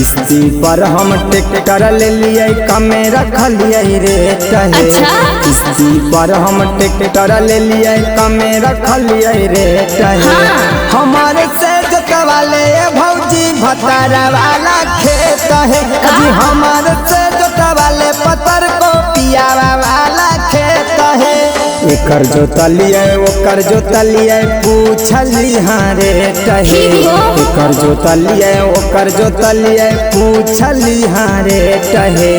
किस्ती पर हम ट्रैक्टर ले लिए कमे रखलिए रेट है। किस्ती पर हम ट्रैक्टर ले लिए कमे रखलिए रेट है। हमारे से जोतवाले भौजी भतारा वाला खेत है। हमारे से जोतवाले पतर को पियावा वाला खेत है। एकर जोतलिए ओकर जोतलिए पूछली हाँ रेट है। एकर जोतलिए ओकर जोतलिए पूछली हाँ रेट है।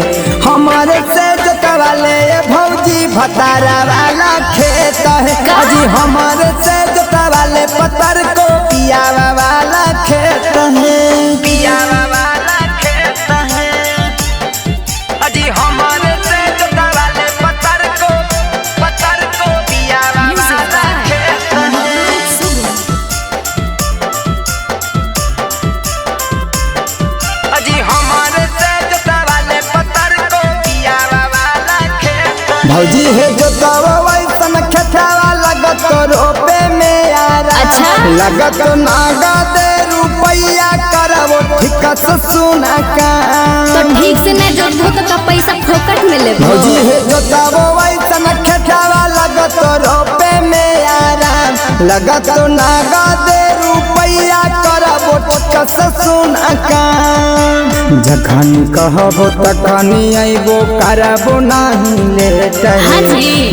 हमारे से जोतवाले भौजी भतारा वाला खेत है। अजी हमारे से जोतवाले पतर को पियावा वाला खेत है। पियावा वाला खेत है। अजी हमारे से जोतवाले पतर को पियावा वाला खेत है। अजी हमारे से जोतवाले पतर को पियावा वाला खेत है। भौजी है जोतवा वैसन खेतवा लगत रोपे में यारा। लगत नागा दे रुपया करबो ठीक से सुना का। तो ठीक से नहीं जोतबो तो पैसा फोकट में लेबो। भौजी है जोतवा वैसन खेतवा लगत रोपे में यारा। लगत नागा दे रुपया करबो ठीक से सुना का। जखन कहबो तखनी आइबो करबो नहीं लेट है।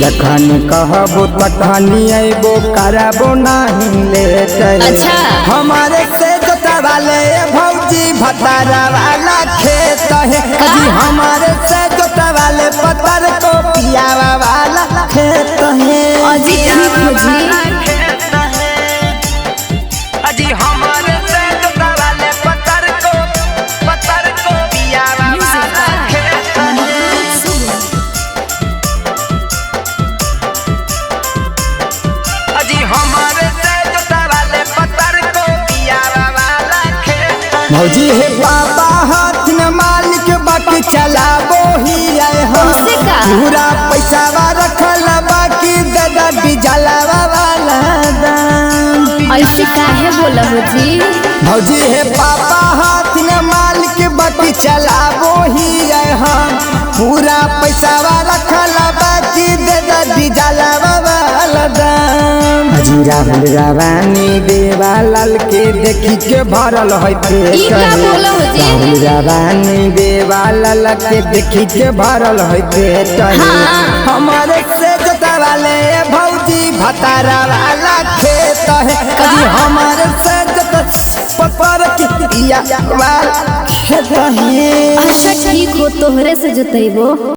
जखन कहबो तखनी आइबो करबो नहीं लेट है। हमारे से जोतवाले भौजी भतारा वाला खेत है। हमारे से जोतवाले पतर को पियावा वाला खेत है। अजी अजी हमारे से जोतवाले पतर को पियावा वाला खेत है। अजी हमारे से जोतवाले पतर को पियावा वाला खेत है। भौजी है बाबा हाथ न मालिक बाकी चलाबो ही आए हम। पूरा पैसा रखल बाकी दादा डीजलवा वाला दाम। ऐसे काहे बोला हो जी? भौजी है पापा हाथ न मालिक बाकी चलाबो ही आए हम। पूरा पैसा रखल बाकी दादा डीजलवा वाला दाम। अजी राहुल रावानी देवालाल के देखी के भरल है पेट। राहुल रावानी देवालाल के देखी के भरल है पेट। हमारे से जोतवाले भौजी भतारा वाला खेत है। हमारे से पतर की पियावा वाला खेत है। अच्छा ठीक हो तोहरे से जोतैबो।